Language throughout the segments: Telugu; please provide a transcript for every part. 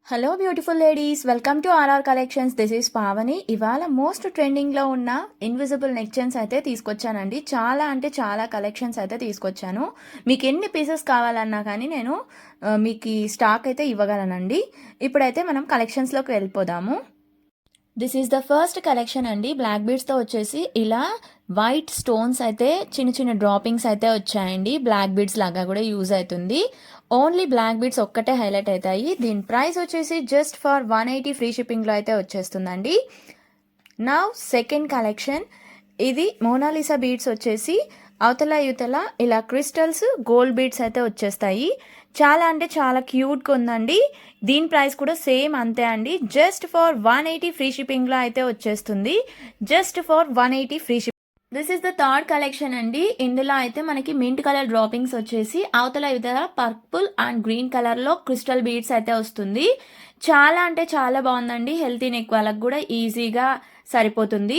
Hello beautiful ladies, welcome to R R collections. This is Pavani. ఇవాళ మోస్ట్ ట్రెండింగ్లో ఉన్న ఇన్విజిబుల్ నెక్ చైన్స్ అయితే తీసుకొచ్చానండి. చాలా అంటే చాలా కలెక్షన్స్ అయితే తీసుకొచ్చాను. మీకు ఎన్ని పీసెస్ కావాలన్నా కానీ నేను మీకు స్టాక్ అయితే ఇవ్వగలనండి. ఇప్పుడైతే మనం కలెక్షన్స్లోకి వెళ్ళిపోదాము. This is the first collection అండి. బ్లాక్ బీడ్స్తో వచ్చేసి ఇలా వైట్ స్టోన్స్ అయితే చిన్న చిన్న డ్రాపింగ్స్ అయితే వచ్చాయండి. బ్లాక్ బీడ్స్ లాగా కూడా యూజ్ అవుతుంది. ఓన్లీ బ్లాక్ బీడ్స్ ఒక్కటే హైలైట్ అవుతాయి. దీని ప్రైస్ వచ్చేసి జస్ట్ ఫర్ 180 ఫ్రీ షిప్పింగ్లో అయితే వచ్చేస్తుందండి. నా సెకండ్ కలెక్షన్ ఇది మోనాలిసా బీడ్స్ వచ్చేసి అవతల యువతల ఇలా క్రిస్టల్స్ గోల్డ్ బీడ్స్ అయితే వచ్చేస్తాయి. చాలా అంటే చాలా క్యూట్గా ఉందండి. దీని ప్రైస్ కూడా సేమ్ అంతే అండి. జస్ట్ ఫర్ 180 ఫ్రీ షిప్పింగ్లో అయితే వచ్చేస్తుంది. Just for 180 free shipping. This is the third collection అండి. ఇందులో అయితే మనకి మింట్ కలర్ డ్రాపింగ్స్ వచ్చేసి అవతల ఇవతల పర్పుల్ అండ్ గ్రీన్ కలర్లో క్రిస్టల్ బీడ్స్ అయితే వస్తుంది. చాలా అంటే చాలా బాగుందండి. హెల్తీ నెక్ వాళ్ళకి కూడా ఈజీగా సరిపోతుంది.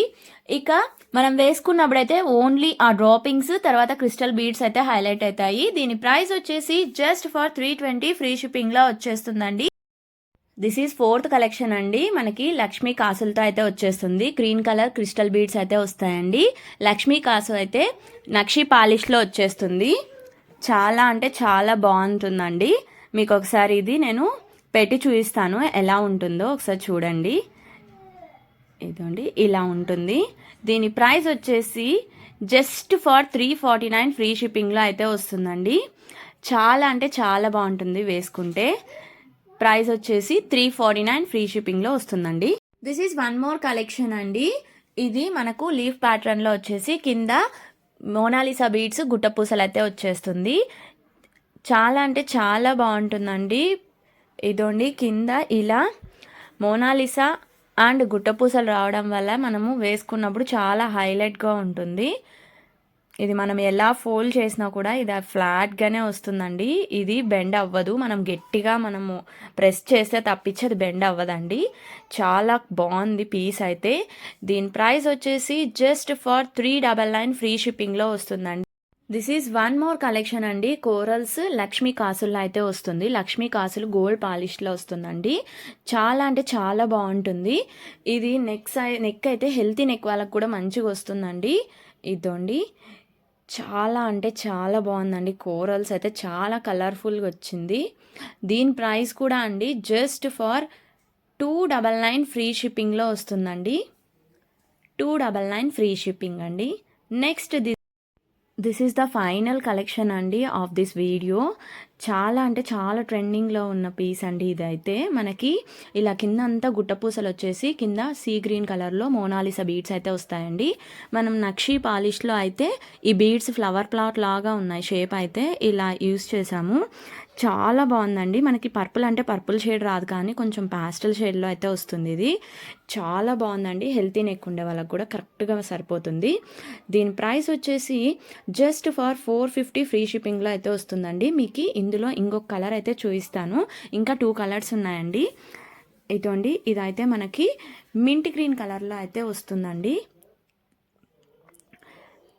ఇక మనం వేసుకున్నప్పుడైతే ఓన్లీ ఆ డ్రాపింగ్స్ తర్వాత క్రిస్టల్ బీడ్స్ అయితే హైలైట్ అవుతాయి. దీని ప్రైస్ వచ్చేసి జస్ట్ ఫర్ 320 ఫ్రీ షిప్పింగ్లో వచ్చేస్తుందండి. దిస్ ఈజ్ ఫోర్త్ కలెక్షన్ అండి. మనకి లక్ష్మీ కాసులతో అయితే వచ్చేస్తుంది. గ్రీన్ కలర్ క్రిస్టల్ బీడ్స్ అయితే వస్తాయండి. లక్ష్మీ కాసు అయితే నక్షి పాలిష్లో వచ్చేస్తుంది. చాలా అంటే చాలా బాగుంటుందండి. మీకు ఒకసారి ఇది నేను పెట్టి చూపిస్తాను ఎలా ఉంటుందో ఒకసారి చూడండి. ఇదండి ఇలా ఉంటుంది. దీని ప్రైస్ వచ్చేసి జస్ట్ ఫర్ 349 ఫ్రీ షిప్పింగ్లో అయితే వస్తుందండి. చాలా అంటే చాలా బాగుంటుంది వేసుకుంటే. ప్రైస్ వచ్చేసి 349 ఫ్రీ షిప్పింగ్లో వస్తుందండి. This is one more collection అండి. ఇది మనకు లీఫ్ ప్యాటర్న్లో వచ్చేసి కింద మోనాలిసా బీడ్స్ గుట్టపూసలు అయితే వచ్చేస్తుంది. చాలా అంటే చాలా బాగుంటుందండి. ఇదండి కింద ఇలా మోనాలిసా అండ్ గుట్టపూసలు రావడం వల్ల మనము వేసుకున్నప్పుడు చాలా హైలైట్గా ఉంటుంది. ఇది మనం ఎలా ఫోల్డ్ చేసినా కూడా ఇది ఫ్లాట్గానే వస్తుందండి. ఇది బెండ్ అవ్వదు. మనం గట్టిగా మనము ప్రెస్ చేస్తే తప్పించి అది బెండ్ అవ్వదండి. చాలా బాగుంది పీస్ అయితే. దీని ప్రైస్ వచ్చేసి జస్ట్ ఫర్ 399 ఫ్రీ షిప్పింగ్లో వస్తుందండి. This is one more collection అండి. కోరల్స్ లక్ష్మీ కాసుల్లో అయితే వస్తుంది. లక్ష్మీ కాసులు గోల్డ్ పాలిష్లో వస్తుందండి. చాలా అంటే చాలా బాగుంటుంది. ఇది నెక్ అయితే హెల్తీ నెక్ వాళ్ళకి కూడా మంచిగా వస్తుందండి. ఇదండి చాలా అంటే చాలా బాగుందండి. కోరల్స్ అయితే చాలా కలర్ఫుల్గా వచ్చింది. దీని ప్రైస్ కూడా అండి జస్ట్ ఫర్ 299 ఫ్రీ షిప్పింగ్లో వస్తుందండి. 299 ఫ్రీ షిప్పింగ్ అండి. Next this is the final collection అండి ఆఫ్ దిస్ వీడియో. చాలా అంటే చాలా ట్రెండింగ్లో ఉన్న పీస్ అండి. ఇదైతే మనకి ఇలా కింద అంతా గుట్టపూసలు వచ్చేసి కింద సీ గ్రీన్ కలర్లో మోనాలిసా బీడ్స్ అయితే వస్తాయండి. మనం నక్షి పాలిష్లో అయితే ఈ బీడ్స్ ఫ్లవర్ ప్లాట్ లాగా ఉన్నాయి. షేప్ అయితే ఇలా యూస్ చేసాము. చాలా బాగుందండి. మనకి పర్పుల్ అంటే పర్పుల్ షేడ్ రాదు కానీ కొంచెం ప్యాస్టల్ షేడ్లో అయితే వస్తుంది. ఇది చాలా బాగుందండి. హెల్తీ నెక్ ఉండే వాళ్ళకి కూడా కరెక్ట్గా సరిపోతుంది. దీని ప్రైస్ వచ్చేసి జస్ట్ ఫర్ 450 ఫ్రీ షిప్పింగ్లో అయితే వస్తుందండి. మీకు ఇందులో ఇంకొక కలర్ అయితే చూపిస్తాను. ఇంకా 2 కలర్స్ ఉన్నాయండి. ఇదండి ఇదైతే మనకి మింట్ గ్రీన్ కలర్లో అయితే వస్తుందండి.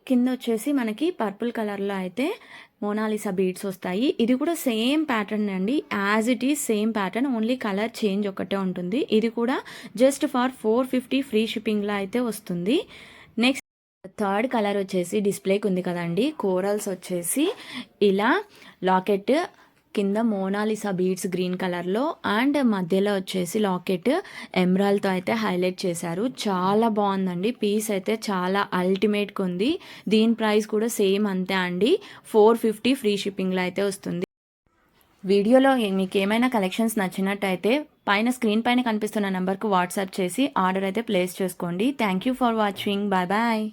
కింద వచ్చేసి మనకి పర్పుల్ కలర్లో అయితే మోనాలిసా బీడ్స్ వస్తాయి. ఇది కూడా సేమ్ ప్యాటర్న్ అండి. As it is same pattern, only colour change ఒకటే ఉంటుంది. ఇది కూడా జస్ట్ ఫర్ 450 ఫ్రీ షిప్పింగ్లో అయితే వస్తుంది. నెక్స్ట్ థర్డ్ కలర్ వచ్చేసి డిస్ప్లేకి ఉంది కదండి. కోరల్స్ వచ్చేసి ఇలా లాకెట్ కింద మోనాలిసా బీడ్స్ గ్రీన్ కలర్లో అండ్ మధ్యలో వచ్చేసి లాకెట్ ఎమరాల్డ్తో అయితే హైలైట్ చేశారు. చాలా బాగుందండి. పీస్ అయితే చాలా అల్టిమేట్గా ఉంది. దీని ప్రైస్ కూడా సేమ్ అంతే అండి. 450 ఫ్రీ షిప్పింగ్లో అయితే వస్తుంది. వీడియోలో మీకు ఏమైనా కలెక్షన్స్ నచ్చినట్టయితే పైన స్క్రీన్ పైన కనిపిస్తున్న నెంబర్కు వాట్సాప్ చేసి ఆర్డర్ అయితే ప్లేస్ చేసుకోండి. Thank you for watching. Bye bye.